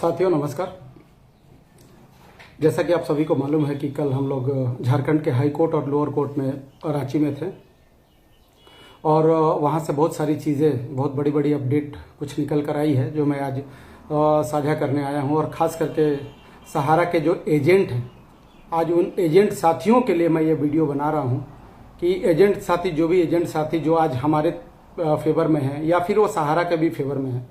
साथियों नमस्कार। जैसा कि आप सभी को मालूम है कि कल हम लोग झारखंड के हाई कोर्ट और लोअर कोर्ट में रांची में थे और वहाँ से बहुत सारी चीज़ें, बहुत बड़ी बड़ी अपडेट कुछ निकल कर आई है जो मैं आज साझा करने आया हूँ। और ख़ास करके सहारा के जो एजेंट हैं, आज उन एजेंट साथियों के लिए मैं ये वीडियो बना रहा हूँ कि एजेंट साथी, जो भी एजेंट साथी जो आज हमारे फेवर में हैं या फिर वो सहारा के भी फेवर में हैं,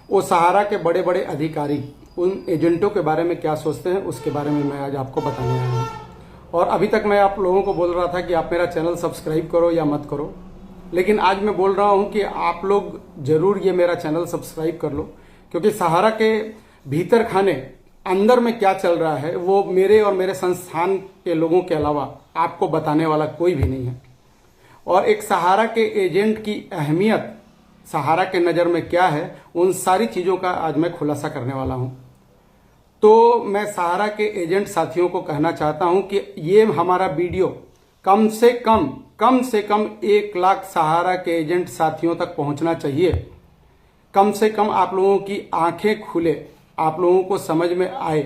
वो सहारा के बड़े बड़े अधिकारी उन एजेंटों के बारे में क्या सोचते हैं, उसके बारे में मैं आज आपको बताने आया हूँ। और अभी तक मैं आप लोगों को बोल रहा था कि आप मेरा चैनल सब्सक्राइब करो या मत करो, लेकिन आज मैं बोल रहा हूँ कि आप लोग ज़रूर ये मेरा चैनल सब्सक्राइब कर लो, क्योंकि सहारा के भीतर खाने अंदर में क्या चल रहा है वो मेरे और मेरे संस्थान के लोगों के अलावा आपको बताने वाला कोई भी नहीं है। और एक सहारा के एजेंट की अहमियत सहारा के नज़र में क्या है, उन सारी चीज़ों का आज मैं खुलासा करने वाला हूँ। तो मैं सहारा के एजेंट साथियों को कहना चाहता हूँ कि ये हमारा वीडियो कम से कम 1 लाख सहारा के एजेंट साथियों तक पहुँचना चाहिए। कम से कम आप लोगों की आंखें खुले, आप लोगों को समझ में आए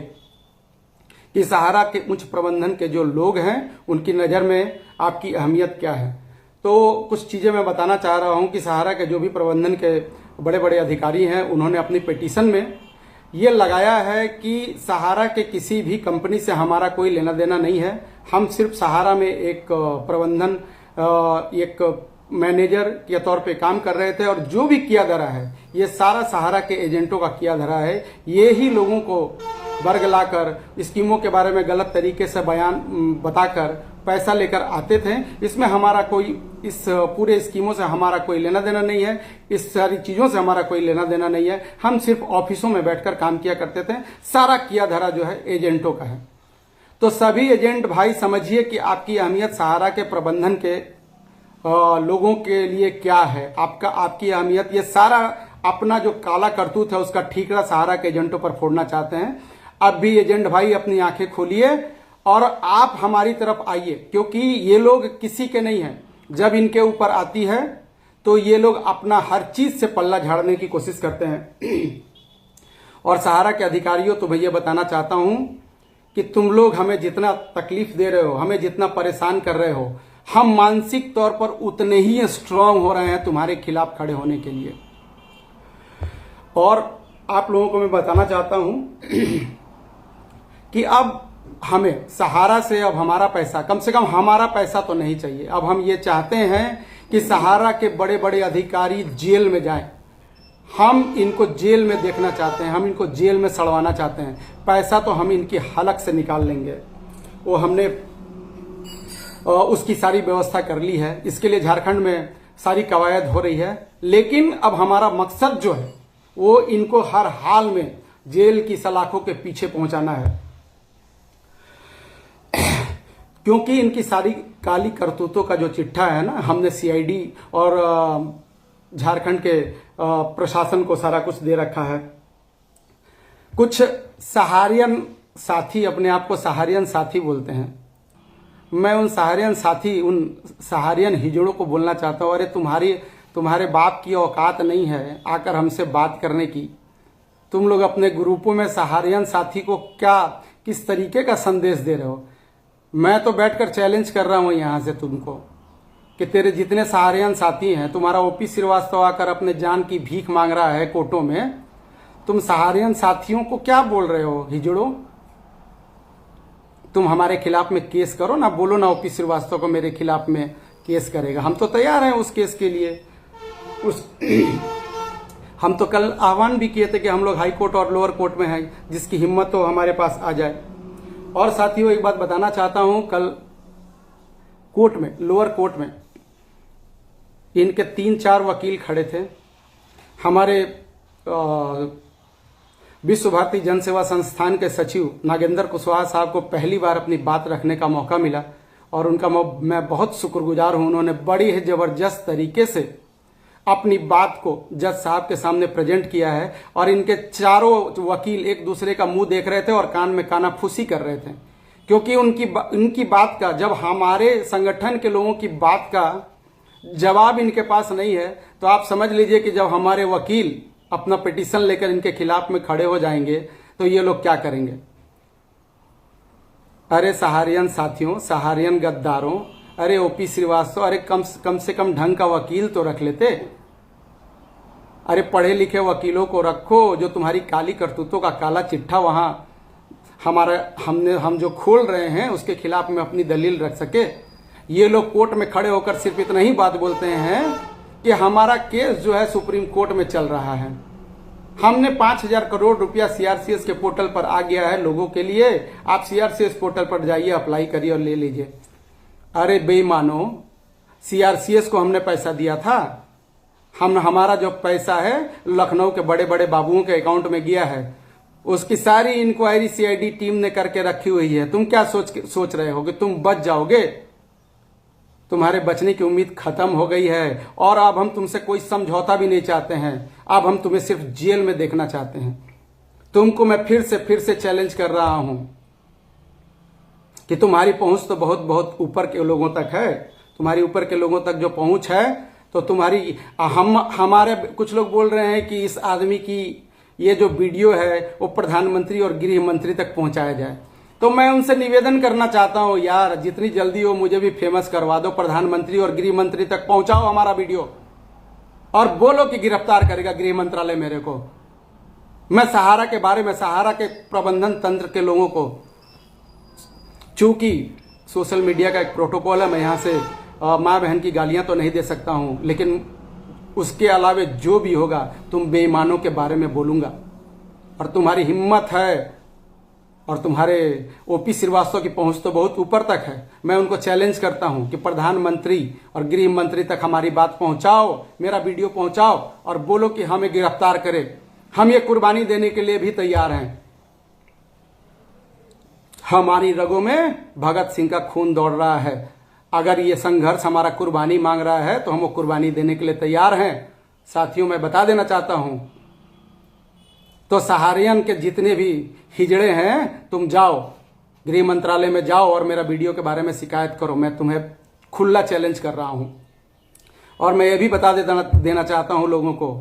कि सहारा के उच्च प्रबंधन के जो लोग हैं उनकी नज़र में आपकी अहमियत क्या है। तो कुछ चीज़ें मैं बताना चाह रहा हूं कि सहारा के जो भी प्रबंधन के बड़े बड़े अधिकारी हैं, उन्होंने अपनी पिटीशन में ये लगाया है कि सहारा के किसी भी कंपनी से हमारा कोई लेना देना नहीं है। हम सिर्फ सहारा में एक प्रबंधन, एक मैनेजर के तौर पे काम कर रहे थे और जो भी किया धरा है ये सारा सहारा के एजेंटों का किया धरा है। ये ही लोगों को वर्ग लाकर स्कीमों के बारे में गलत तरीके से बयान बताकर पैसा लेकर आते थे। इसमें हमारा कोई, इस पूरे स्कीमों से हमारा कोई लेना देना नहीं है, इस सारी चीज़ों से हमारा कोई लेना देना नहीं है। हम सिर्फ ऑफिसों में बैठकर काम किया करते थे। सारा किया धरा जो है एजेंटों का है। तो सभी एजेंट भाई समझिए कि आपकी अहमियत सहारा के प्रबंधन के लोगों के लिए क्या है, आपकी अहमियत। ये सारा अपना जो काला करतूत है उसका ठीकरा सहारा के एजेंटों पर फोड़ना चाहते हैं। अब भी एजेंट भाई अपनी आंखें खोलिए और आप हमारी तरफ आइए, क्योंकि ये लोग किसी के नहीं हैं। जब इनके ऊपर आती है तो ये लोग अपना हर चीज से पल्ला झाड़ने की कोशिश करते हैं। और सहारा के अधिकारियों, तो भैया बताना चाहता हूं कि तुम लोग हमें जितना तकलीफ दे रहे हो, हमें जितना परेशान कर रहे हो, हम मानसिक तौर पर उतने ही स्ट्रांग हो रहे हैं तुम्हारे खिलाफ खड़े होने के लिए। और आप लोगों को मैं बताना चाहता हूं कि अब हमें सहारा से अब हमारा पैसा, कम से कम हमारा पैसा तो नहीं चाहिए। अब हम ये चाहते हैं कि सहारा के बड़े बड़े अधिकारी जेल में जाएं। हम इनको जेल में देखना चाहते हैं, हम इनको जेल में सड़वाना चाहते हैं। पैसा तो हम इनकी हलक से निकाल लेंगे, वो हमने उसकी सारी व्यवस्था कर ली है। इसके लिए झारखंड में सारी कवायद हो रही है। लेकिन अब हमारा मकसद जो है वो इनको हर हाल में जेल की सलाखों के पीछे पहुंचाना है, क्योंकि इनकी सारी काली करतूतों का जो चिट्ठा है ना, हमने सीआईडी और झारखंड के प्रशासन को सारा कुछ दे रखा है। कुछ सहारियन साथी अपने आप को सहारियन साथी बोलते हैं। मैं उन सहारियन साथी, उन सहारियन हिजड़ों को बोलना चाहता हूँ, अरे तुम्हारे बाप की औकात नहीं है आकर हमसे बात करने की। तुम लोग अपने ग्रुपों में सहारियन साथी को क्या, किस तरीके का संदेश दे रहे हो। मैं तो बैठकर चैलेंज कर रहा हूं यहां से तुमको कि तेरे जितने सहारियन साथी हैं, तुम्हारा ओपी श्रीवास्तव आकर अपने जान की भीख मांग रहा है कोर्टों में, तुम सहारियन साथियों को क्या बोल रहे हो हिजड़ो। तुम हमारे खिलाफ में केस करो ना, बोलो ना ओपी श्रीवास्तव को मेरे खिलाफ में केस करेगा। हम तो तैयार हैं उस केस के लिए। हम तो कल आह्वान भी किए थे कि हम लोग हाई कोर्ट और लोअर कोर्ट में हैं, जिसकी हिम्मत तो हमारे पास आ जाए। और साथियों एक बात बताना चाहता हूं, कल कोर्ट में, लोअर कोर्ट में इनके 3-4 वकील खड़े थे। हमारे विश्व भारती जन सेवा संस्थान के सचिव नागेंद्र कुशवाहा साहब को पहली बार अपनी बात रखने का मौका मिला और उनका मैं बहुत शुक्रगुजार हूं। उन्होंने बड़ी ही जबरदस्त तरीके से अपनी बात को जज साहब के सामने प्रेजेंट किया है। और इनके चारों वकील एक दूसरे का मुंह देख रहे थे और कान में कानाफूसी कर रहे थे, क्योंकि उनकी बात का, जब हमारे संगठन के लोगों की बात का जवाब इनके पास नहीं है, तो आप समझ लीजिए कि जब हमारे वकील अपना पिटीशन लेकर इनके खिलाफ में खड़े हो जाएंगे तो ये लोग क्या करेंगे। अरे सहारियन साथियों, सहारियन गद्दारों, अरे ओपी श्रीवास्तव, अरे कम से कम ढंग का वकील तो रख लेते। अरे पढ़े लिखे वकीलों को रखो जो तुम्हारी काली करतूतों का काला चिट्ठा वहां हम जो खोल रहे हैं उसके खिलाफ में अपनी दलील रख सके। ये लोग कोर्ट में खड़े होकर सिर्फ इतना ही बात बोलते हैं कि हमारा केस जो है सुप्रीम कोर्ट में चल रहा है, हमने 5,000 करोड़ रुपया सीआरसीएस के पोर्टल पर आ गया है लोगों के लिए, आप सीआरसीएस पोर्टल पर जाइए, अप्लाई करिए और ले लीजिए। अरे बेईमानो, सीआरसीएस को हमने पैसा दिया था, हमारा जो पैसा है लखनऊ के बड़े बड़े बाबुओं के अकाउंट में गया है, उसकी सारी इंक्वायरी सीआईडी टीम ने करके रखी हुई है। तुम क्या सोच रहे हो कि तुम बच जाओगे? तुम्हारे बचने की उम्मीद खत्म हो गई है और अब हम तुमसे कोई समझौता भी नहीं चाहते हैं। अब हम तुम्हें सिर्फ जेल में देखना चाहते हैं। तुमको मैं फिर से चैलेंज कर रहा हूं कि तुम्हारी पहुंच तो बहुत बहुत ऊपर के लोगों तक है। तुम्हारी ऊपर के लोगों तक जो पहुंच है तो तुम्हारी हमारे कुछ लोग बोल रहे हैं कि इस आदमी की ये जो वीडियो है वो प्रधानमंत्री और गृह मंत्री तक पहुंचाया जाए। तो मैं उनसे निवेदन करना चाहता हूं, यार जितनी जल्दी हो मुझे भी फेमस करवा दो, प्रधानमंत्री और गृह मंत्री तक पहुंचाओ हमारा वीडियो और बोलो कि गिरफ्तार करेगा गृह मंत्रालय मेरे को। मैं सहारा के बारे में, सहारा के प्रबंधन तंत्र के लोगों को, चूंकि सोशल मीडिया का एक प्रोटोकॉल है, मैं यहां से माँ बहन की गालियां तो नहीं दे सकता हूं, लेकिन उसके अलावे जो भी होगा तुम बेईमानों के बारे में बोलूंगा। और तुम्हारी हिम्मत है और तुम्हारे ओपी श्रीवास्तव की पहुंच तो बहुत ऊपर तक है। मैं उनको चैलेंज करता हूं कि प्रधानमंत्री और गृह मंत्री तक हमारी बात पहुंचाओ, मेरा वीडियो पहुंचाओ और बोलो कि हमें गिरफ्तार करें। हम ये कुर्बानी देने के लिए भी तैयार हैं। हमारी रगों में भगत सिंह का खून दौड़ रहा है। अगर ये संघर्ष हमारा कुर्बानी मांग रहा है तो हम वो कुर्बानी देने के लिए तैयार हैं। साथियों, मैं बता देना चाहता हूं, तो सहारियन के जितने भी हिजड़े हैं, तुम जाओ गृह मंत्रालय में जाओ और मेरा वीडियो के बारे में शिकायत करो। मैं तुम्हें खुला चैलेंज कर रहा हूं। और मैं ये भी बता देना चाहता हूं लोगों को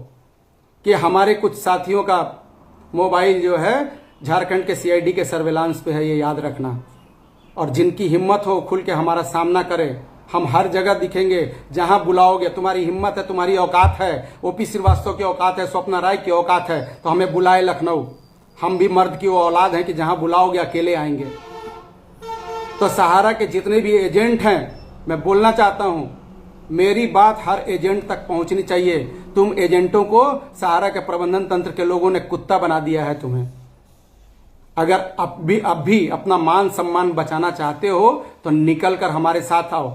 कि हमारे कुछ साथियों का मोबाइल जो है झारखंड के सीआईडी के सर्वेलांस पे है, ये याद रखना। और जिनकी हिम्मत हो खुल के हमारा सामना करे। हम हर जगह दिखेंगे जहां बुलाओगे। तुम्हारी हिम्मत है, तुम्हारी औकात है, ओपी श्रीवास्तव की औकात है, स्वप्ना राय की औकात है, तो हमें बुलाए लखनऊ। हम भी मर्द की वो औलाद हैं कि जहां बुलाओगे अकेले आएंगे। तो सहारा के जितने भी एजेंट हैं, मैं बोलना चाहता हूं, मेरी बात हर एजेंट तक पहुंचनी चाहिए। तुम एजेंटों को सहारा के प्रबंधन तंत्र के लोगों ने कुत्ता बना दिया है तुम्हें। अगर अब भी अपना मान सम्मान बचाना चाहते हो तो निकल कर हमारे साथ आओ,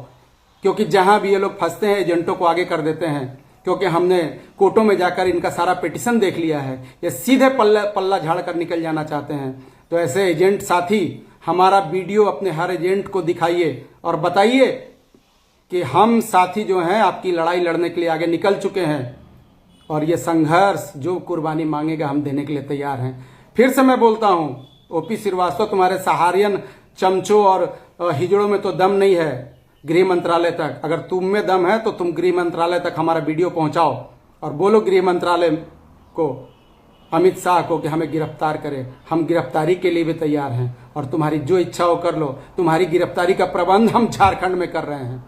क्योंकि जहां भी ये लोग फंसते हैं एजेंटों को आगे कर देते हैं। क्योंकि हमने कोर्टों में जाकर इनका सारा पिटीशन देख लिया है। ये सीधे पल्ला झाड़ कर निकल जाना चाहते हैं। तो ऐसे एजेंट साथी, हमारा वीडियो अपने हर एजेंट को दिखाइए और बताइए कि हम साथी जो हैं आपकी लड़ाई लड़ने के लिए आगे निकल चुके हैं और ये संघर्ष जो कुर्बानी मांगेगा हम देने के लिए तैयार हैं। फिर से मैं बोलता हूं, ओपी श्रीवास्तव, तुम्हारे सहारियन चमचों और हिजड़ों में तो दम नहीं है गृह मंत्रालय तक। अगर तुम में दम है तो तुम गृह मंत्रालय तक हमारा वीडियो पहुंचाओ और बोलो गृह मंत्रालय को, अमित शाह को, कि हमें गिरफ्तार करें। हम गिरफ्तारी के लिए भी तैयार हैं और तुम्हारी जो इच्छा हो कर लो। तुम्हारी गिरफ्तारी का प्रबंध हम झारखंड में कर रहे हैं।